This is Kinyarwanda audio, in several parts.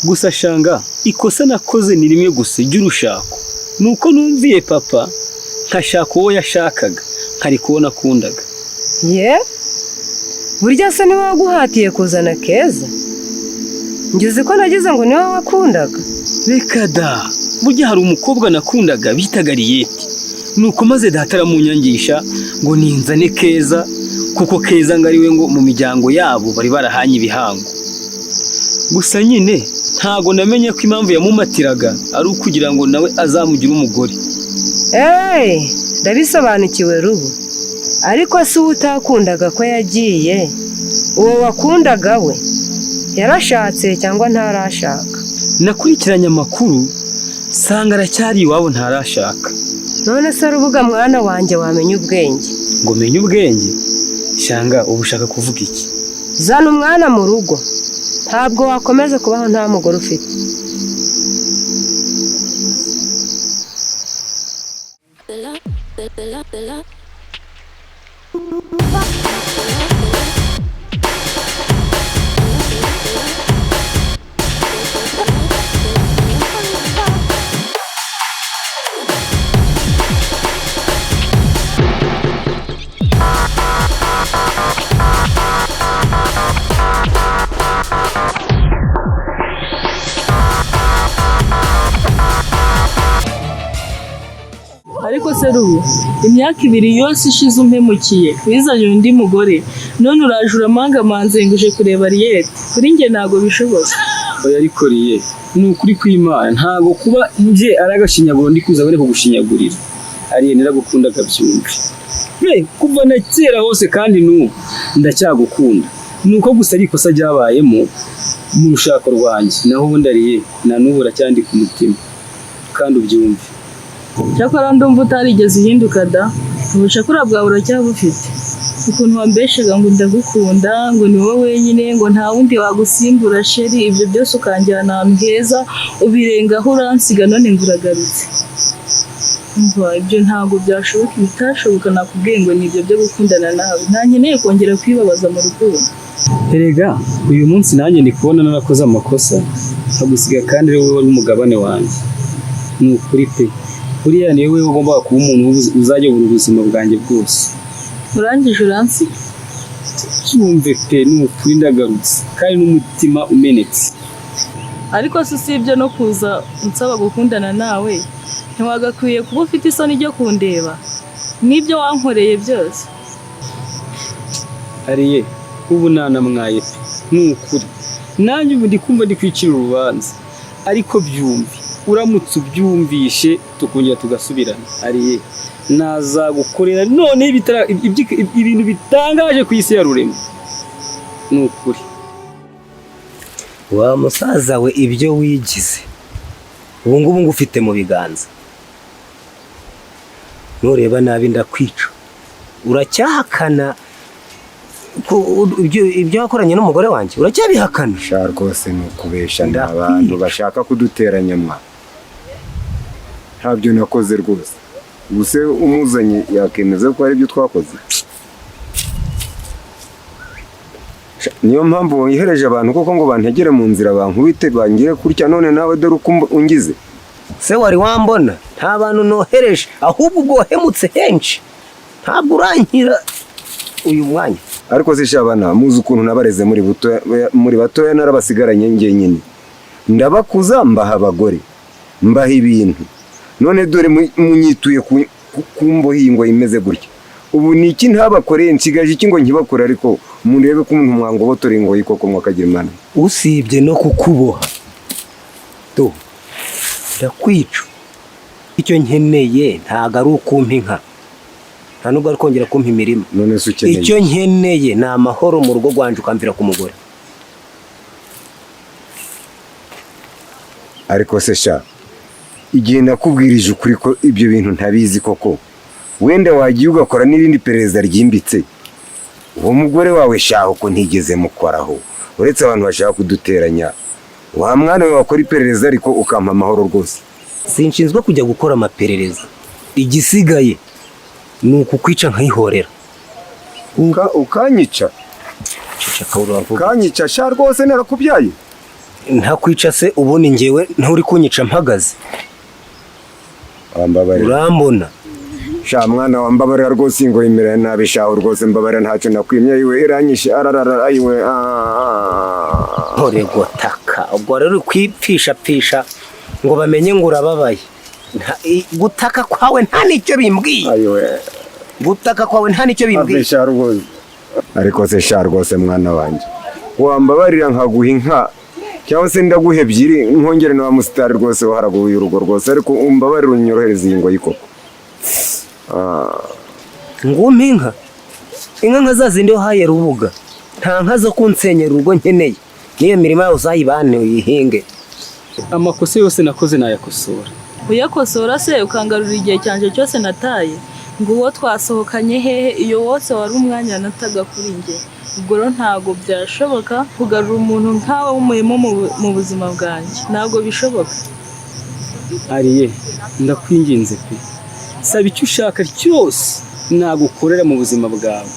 gusa shanga ikosa nakoze ni rimwe gusa ry'urushako nuko numviye papa nkashaka uwo yashakaga nkari kubona akundaga. Ye burya se niwe waguhatiye kuzana Keza? Ngize ko nagize ngo niwe wakundaga. Reka da, burya hari umukobwa nakundaga bitaga Riyeti, nuko maze data aramunyangisha ngo ninzane Keza kuko Keza ngariwe ngo mu miryango yabo bari barahanye ibihango. Gusa nyine ntago namenye ko impamvu yamumatiraga ari ukugira ngo nawe azamugira umugore. Ndabisobanukiwe rubu. Ariko si utakundaga ko yagiye, uwo wakundaga we yarashatse cyangwa ntarashaka? Nakurikiranye amakuru sanga aracyari iwabo ntarashaka. None se rubuga mwana wanjye wamenye ubwenge? Ngo menye ubwenge? Shanga ubu ushaka kuvuga iki? Zana umwana mu rugo, ntabwo wakomeza kubaho nta mugore ufite. Ariko se rubu, imyaka 2 yose ishize umpemukiye wizanye undi mugore, none uraje uramangamanze nguje kureba Riyeti. Kuri nge ntago bishoboka. Oya ariko Riyeti ni ukuri kw'Imana ntago kuba nje aragashinyaguro ndi kuza bari kugushinyagurira. Ariye niragukundaga byumve. Kuva na kera hose kandi n'ubu ndacyagukunda. Nuko gusa ari ikosa ryabayemo mu rushako rwanjye, naho ubundi Ariye na n'ubu uracyandi ku mutima kandi ubyumve. Cyakora ndumva utarigeze uhinduka da. Ubushakura bwawe uracyabufite. Ukuntu wambeshaga ngo ndagukunda, ngo ni wowe wenyine, ngo nta wundi wagusimbura sheri, ibyo byose ukanjyana ahantu heza, ubirengaho uransiga none nguragarutse. Umva ibyo ntago byashoboka, bitashoboka nakubwiye ngo ni ibyo byo gukundana nawe. Ntankeneye kongera kwibabaza mu rukundo. Erega uyu munsi nanjye ndi kubona narakoze amakosa, nkagusiga kandi ari wowe wari umugabane wanjye. Ni ukuri pe. Buriya niwe ugomba kuba umuntu uzayobora ubuzima bwanjye bwose. Urangije uransi? Cyumve pe n'ukuri ndagarutse kandi n'umutima umenetse. Ariko si ibyo no kuza unsaba gukundana nawe, ntiwagakwiye kuba ufite isoni ryo kundeba n'ibyo wankoreye byose. Ariye ubu nanamwaye pe n'ukuri. Nanjye ubu ndikumva ndi kwicira urubanza, ariko byumve uramutse ubyumvishe tukongera tugasubirana. Ariye nazagukorera none ibintu bitangaje ku isi ya rurema. Nukuri wa musaza we ibyo wigize ubu ngubu ngufite mu biganza, nureba nabi ndakwica. Uracyahakana ibyo wakoranye n'umugore wanjye? Uracyabihakana? Sha rwose ni ukubesha n'abantu bashaka kuduteranya mwa. Ntabyo nakoze rwose. Ubuse umuzanye yakemeza ko ari byo twakoze. Niyo mpamvu wihereje abantu koko ngo bantegere mu nzira bankubite bangire kurya, none nawe dore uko ungize. Se wari wambona nta bantu nohereje, ahubwo ubwohemutse henshi. Ntabwo urankira uyu mwanya. Ariko zishabana muzi ukuntu nabareze muri batoya narabasigaranye ngenyine. Ndabakuza mbaha abagore, mbaha ibintu. None dore munyituye kumbohingo imeze gutya. Ubu niki ntabakoreye nsigaje iki ngo nkibakora, ariko mundebe ko umuntu mwangobotore ngo yikoko mwakagira Imana. Usibye no kukuboha to ndakwica. Icyo nkeneye ntago ari ukumpa inka, nta nubwo ari kongera kumpa imirima. None se ukeneye icyo nkeneye ni amahoro mu rugo rwanje ukamvira ku mugore. Ariko se sha igihe nakubwirije ukuri ko ibyo bintu ntabizi koko, wenda wagiye ugakora n'irindi perereza ryimbitse. Uwo mugore wawe shaho ko ntigeze mukoraho, uretse abantu bashaka kuduteranya. Wa mwana we wakora iperereza ariko ukampa amahoro rwose. Sinshinzwe kujya gukora amaperereza, igisigaye ni ukukwica nkayihorera. Ukanyica? Kanyica sha rwose narakubyaye. ntakwica se ubundi ngewe nturi kunyica mpagaze wambabarira urambona sha mwana wambabarira rwose ngo imere nabi shaho rwose mbabarira ntacyo nakwimye yiwe iranyishe ararara ayiwe ntore gutaka ubwo rero kwipfisha ngo bamenye ngo urababaye gutaka kwawe nta nicyo bimbwiye ayiwe gutaka kwawe nta nicyo bimbwiye sha rwose ariko se sha rwose mwana wanjye wambabarira nkaguha inka cyangwa se ndaguha ebyiri nkongere na wa musitari rwose waharaguye urugo rwose ariko umbabarira unyorohereza iyi ngoyi koko ngumpe inka nka za zindi wahaye Rubuga nta nka zo kunsenyera urugo nkeneye niyo mirima yawe uzayibane uyihinge amakosa yose nakoze nayakosora. uyakosora se ukangarura igihe cyanje cyose nataye ngo uwo twasohokanye hehe iyo wose wari umwanya nataga kuri njye ubwo rero ntago byashoboka kugarura umuntu nkawe w'umuhemu mu buzima bwanjye ntago bishoboka. Ariye ndakwinginze pe saba icyo ushaka cyose nagukorera mu buzima bwawe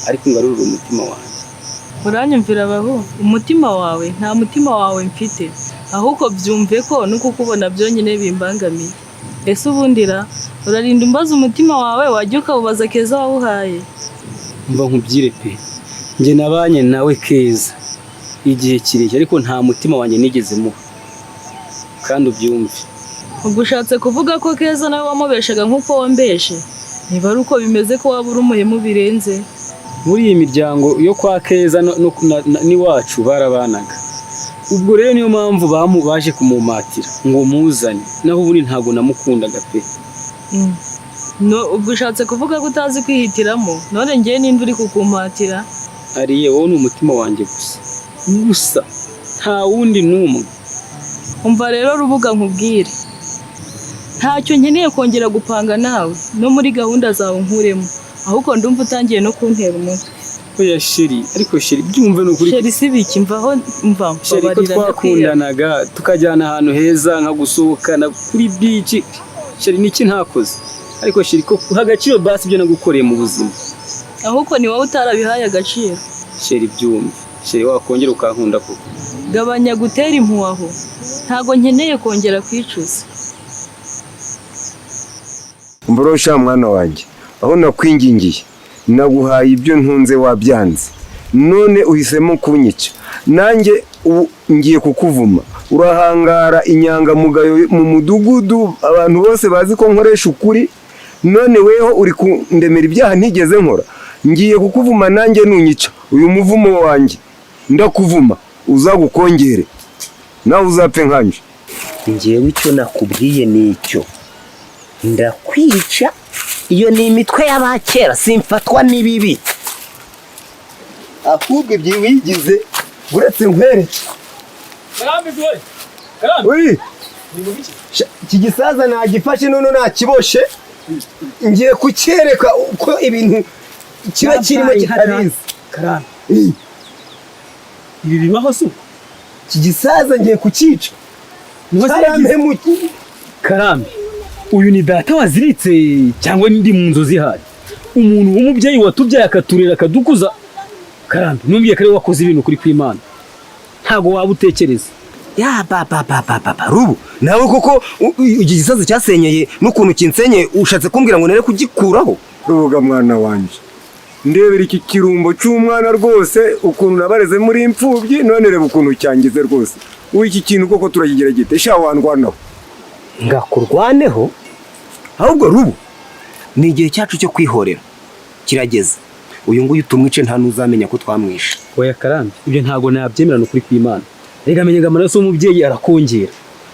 ariko ngarurira umutima wanjye. uranyumvira baho umutima wawe nta mutima wawe mfite ahubwo byumve ko nuko kubona byonyine bimbangamiye. Ese ubundira urarinda umbaza umutima wawe wajya ukawubaza Keza wawuhaye? Mva nkubyire pe njye nabanye nawe Keza igihe kirekire ariko nta mutima wanjye nigeze muha kandi ubyumve. Ubwo ushatse kuvuga ko Keza nawe wamubeshaga nk'uko wambeshe? Niba ari uko bimeze ko waba uri umuhemu birenze. Muri iyi miryango yo kwa Keza n'iwacu barabanaga. Ubwo rero niyo mpamvu baje kumumatira ngo muzane naho ubundi ntago namukundaga pe. No ubwo ushatse kuvuga ko utazi kwihitiramo none ngiye ninde uri kukumatira? Ariye wowe ni umutima wanjye gusa nta wundi n'umwe. Umva rero Rubuga nkubwire ntacyo nkeneye kongera gupanga nawe no muri gahunda zawe nkuremo ahubwo ndumva utangiye no kuntera umutwe. Oya sheri ariko sheri byumve no kuri sheri sibiki mvaho mva sheri ko twakundanaga tukajyana ahantu heza nka gusohokana kuri beach. Sheri niki ntakoze ariko sheri ko hagaciro basi byo nagukoreye mu buzima ahubwo ni wowe utarabihaye agaciro. Sheri byumve sheri wakongera ukankunda koko gabanya gutera impuaho ntago nkeneye kongera kwicuza. Mborosha mwana wanjye aho nakwingingiye naguhaye ibyo ntunze wabyanze none uhisemo kunyica nanjye ngiye kukuvuma urahangara inyangamugayo mu mudugudu abantu bose bazi ko nkoresha ukuri none weho uri kundemera ibyaha ntigeze nkora ngiye kukuvuma nanjye nunyica uyu muvumo wanjye ndakuvuma uzagukongere nawe uzapfe nkanje. ngewe icyo nakubwiye nicyo ndakwica iyo ni imitwe y'abakera simfatwa n'ibibi ahubwo ibyo wigize uretse nkwereke. Karambi iki gisaza nagifashe none nakiboshe ngiye kucyereka uko ibintu kiba kirimo kitabizi. Karambi ibi bibaho se iki gisaza ngiye kukica Karambi uyu ni data waziritse cyangwa ndi mu nzozi hari umuntu w'umubyeyi watubyaye akaturera akadukuza. Karambi numviye kare wakoze ibintu kuri kw'Imana ntago waba utekereza ya Rubu nawe koko iki gisaza cyasenyeye n'ukuntu kinsenyeye ushatse kumbwira ngo nere kugikuraho? Rubuga mwana wanje ndebera iki kirumbo cy'umwana rwose ukuntu nabareze muri imfubyi none reba ukuntu cyangize rwose iki kintu koko turakigira gite sha wandwanaho ngakurwaneho ahubwo Rubu ni igihe cyacu cyo kwihorera kirageze uyu nguyu tumwice nta nuzamenya ko twamwishe. Oya Karambi ibyo ntago nabyemera no kuri kw'Imana rega menye amaraso y'umubyeyi arakongera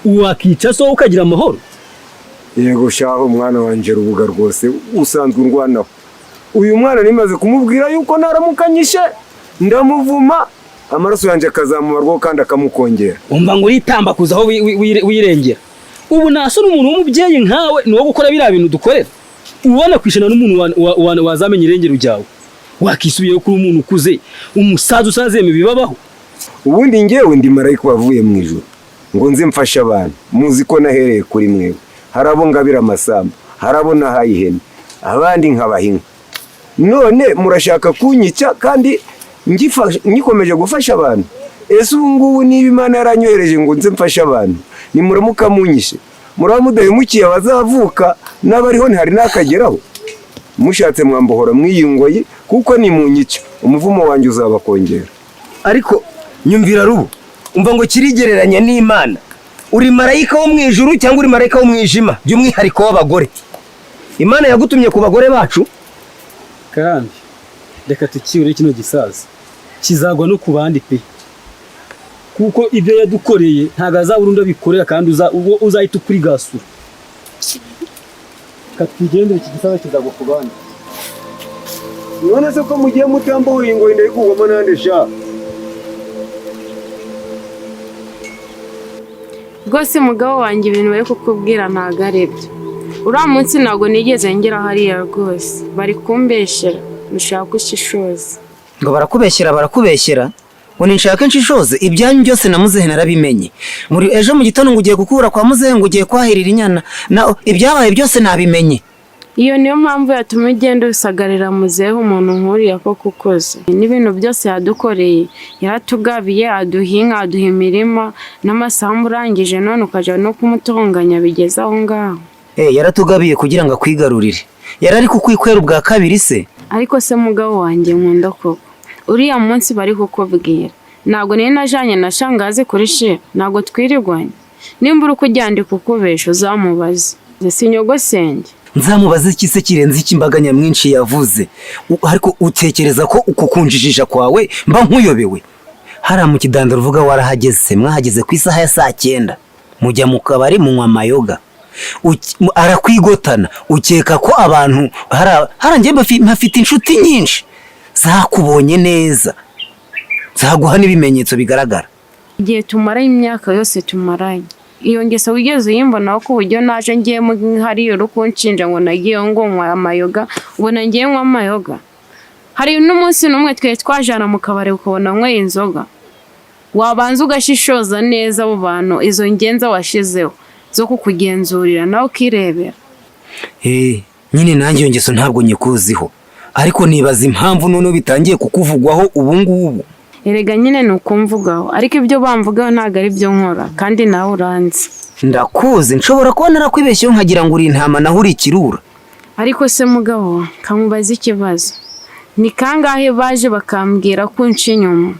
wakica so ukagira amahoro. Yego shaho mwana wanje Rubuga rwose usanzwe undwanaho uyu mwana nimaze kumubwira yuko naramukanyishe ndamuvuma amaraso yanje akazamumarwaho kandi akamukongera. Umva ngo uritambakuza aho wirengera ubu naso n'umuntu w'umubyeyi nkawe ni wo gukora biriya bintu dukorera ubona kwishana n'umuntu wazamenye irengero ryawe wakisubiyeho kuri umuntu ukuze umusaza usazeme bibabaho. Ubundi ngewe ndi marayika wavuye mu ijuru ngo nze mfashe abantu muzi ko nahereye kuri mwewe harabo ngabira amasamba harabo nahaye ihene abandi nkabahinga none murashaka kunyica kandi ngikomeje gufasha abantu ese ubu ngubu niba Imana yaranyohereje ngo nze mfashe abantu nimuramuka munyishe muraba mudahemukiye abazavuka n'abariho ntihari n'akageraho mushatse mwambohora mwiyungoye kuko ni mu nyica umuvumo wanjye uzabakongera. ariko nyumvira rubu umva ngo kirigereranya n'Imana. Uri marayika wo mu ijuru cyangwa uri marayika wo mu ijima by'umwihariko w'abagore. Imana yagutumye ku bagore bacu kandi reka tukibure kino gisaza kizagwa no ku bandi pe, kuko ibyo yadukoreye ntago azaburunda bikorera kandi uzahita ukurigasura. Katugendere iki gisaza kizagwa ku bandi. None se ko mugiye mutambo wingo inde kugwamo nande sha? Rwose mugabo wanjye ibintu bari kukubwira ntago ari byo. Uriya munsi ntabwo nigeze ngera hariya rwose, bari kumbeshyera mushaka ushishoza. Ngo barakubeshyera ngo ninshaka nshishoze ibyanyu byose na muzehe narabimenye. Muri ejo mu gitondo ngo ugiye gukura kwa muzehe ngo ugiye kwahirira inyana na ibyabaye byose nabimenye. Iyo niyo mpamvu yatumye ugenda usagarira muzehe umuntu nkuriya ko kukoze n'ibintu byose yadukoreye. Yaratugabiye aduhinga aduha imirima n'amasambu urangije none ukaja no kumutonganya bigeze aho ngaho. Yaratugabiye kugira ngo akwigarurire. Yarari kukwikwera ubwa kabiri se. Ariko se mugabo wanjye nkunda koko uriya munsi bari kukubwira ntabwo nari najanye na shangazi kuri she, ntabwo twirirwanye. Nimba uri kujyandi kukubesha uzamubaze sinyogosenge. Nzamubaze iki se kirenze iki imbaga nyamwinshi yavuze? Ariko utekereza ko ukukunjijisha kwawe mba nkuyobewe? Hara mu kidandaro uvuga warahageze, mwahageze ku isaha ya 9 mujya mu kabari munywa amayoga. Arakwigotana ukeka ko abantu harangiye bafite inshuti nyinshi zakubonye neza zaguha n'ibimenyetso bigaragara. Igihe tumara imyaka yose tumaranye iyo ngeso wigeze yimbona ko uburyo naje ngiye hariyo rukunshinja ngo nagiye ngo nywa amayoga ubona ngiye nywa amayoga. Hari n'umunsi n'umwe twe twajana mu kabare ukabona nywa inzoga, wabanza ugashishoza neza abo bantu izo ngenza washizeho zo kukugenzurira nawe ukirebera. Nyine nanjye iyo ngeso ntabwo nyikuziho, ariko nibaza impamvu none bitangiye kukuvugwaho ubu ngubu. Erega nyine nukumvugaho, ariko ibyo bamvugaho ntago ari byo nkora kandi nawe uranzi. Ndakuzi nshobora kuba narakwibeshyeho nkagira ngo uri intama naho uri ikirura. Ariko se mugabo kamubaza ikibazo, ni kangahe baje bakambwira ko nci inyuma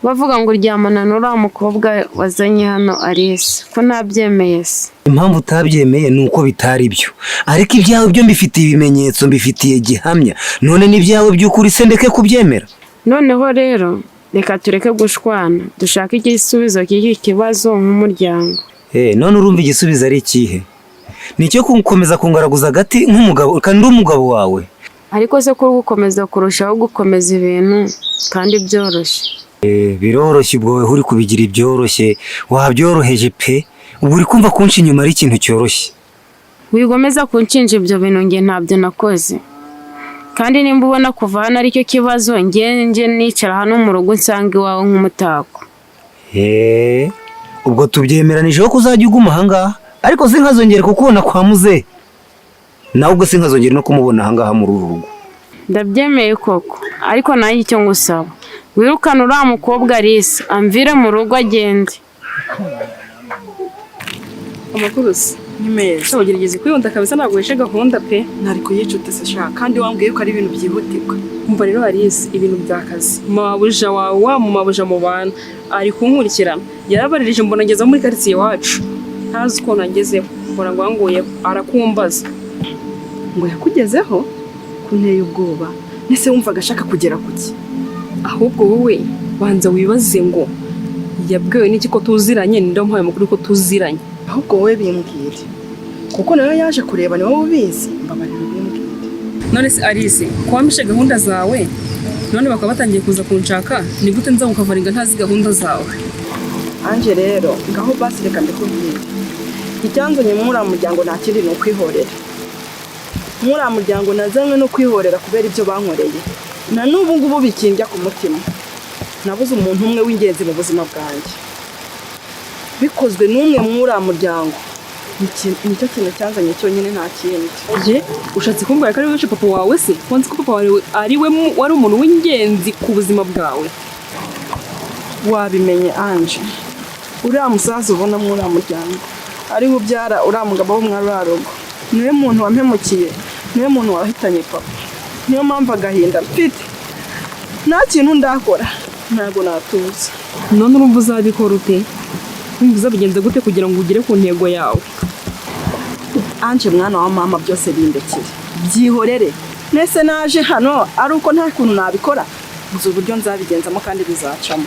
bavuga ngo uryamana n'uriya mukobwa wazanye hano Alice ko nabyemeye se. Impamvu utabyemeye ni uko bitari byo, ariko ibyawe byo mbifitiye ibimenyetso, mbifitiye gihamya. None n'ibyawe by'ukuri se ndeke kubyemera? Noneho rero reka tureke gushwana dushaka igisubizo cy'iki kibazo nk'umuryango. None urumva igisubizo ari ikihe? Nicyo gukomeza kungaraguza agati nk'umugabo kandi umugabo wawe? Ariko se ko gukomeza kurushaho gukomeza ibintu kandi byoroshye. Biroroshye ubwo we uri kubigira ibyoroshye, wabyoroheje pe. Ubu uri kumva kunshi inyuma ari ikintu cyoroshye. Wigomeza kunshinja ibyo bintu nge ntabyo nakoze. Kandi nimba ubona kuva hano aricyo kibazo nge nicara hano mu rugo nsanga iwawe nk'umutako. Ubwo tubyemeranijeho kuzajya uguma ahangaha, ariko sinkazongere kukubona kwa muzehe. Nawe ubwo sinkazongere no kumubona ahangaha muri uru rugo. Ndabyemeye koko, ariko nanjye icyo ngusaba wirukana uriya mukobwa Alice amvire mu rugo agende. Amakuru se ni meza, ugerageze kwiyonda kabisa ntabwo wishe gahunda pe. Ntari kuyicute se shaka kandi wambwiye ko ari ibintu byihutirwa. Umva rero Alice ibintu byakazi mabuja wawe mu mabuja mu bana ari kunkurikirana, yarabaririje mbona ngeza muri quartier wacu ntazi uko nagezeho, mbona ngo wanguye arakumbaza ngo yakugezeho kunteye ubwoba. Nese wumvaga ashaka kugera kuki? Ahubwo wowe banza wibaze ngo yabwiwe n'iki ko tuziranye, ninde wamuhaye amakuru ko tuziranye? Ahubwo wowe bimbwire kuko nayo yaje kureba ni wowe ubizi, mbabarira bimbwire. None se Alice ko wamishe gahunda zawe none bakaba batangiye kuza kunshaka, ni gute nza ukavaringa ntazi gahunda zawe? Anje rero ngaho basi reka ndikubwire icyanzanye muri muryango nta kindi ni ukwihorera. Muri muryango nazanywe no kwihorera kubera ibyo bankoreye, na n'ubu ngubu bikinjya ku mutima. Nabuze umuntu umwe w'ingenzi mu buzima bwanjye, bikozwe n'umwe muri muryango. Nicyo kintu cyanzanye cyonyine nta kindi. Ushatse kumbwira ko ari wowe papa wawe se? Wanzi ko papa wawe ari we wari umuntu w'ingenzi ku buzima bwawe? wabimenye Ange, uriya musaza ubona muri uriya muryango ariwe ubyara uriya mugabo wo mwararugo, niwe muntu wampemukiye, niwe muntu wahitanye papa. Niyo mpamvu agahinda mfite, nta kintu ndakora, ntabwo natuza. none urumva uzabikora ute? Urumva uzabigenza gute kugira ngo ugere ku ntego yawe? Ange mwana wa mama, byose bindekere, byihorere. Nese naje hano ari uko nta kuntu nabikora, nzi uburyo nzabigenzamo kandi bizacamo.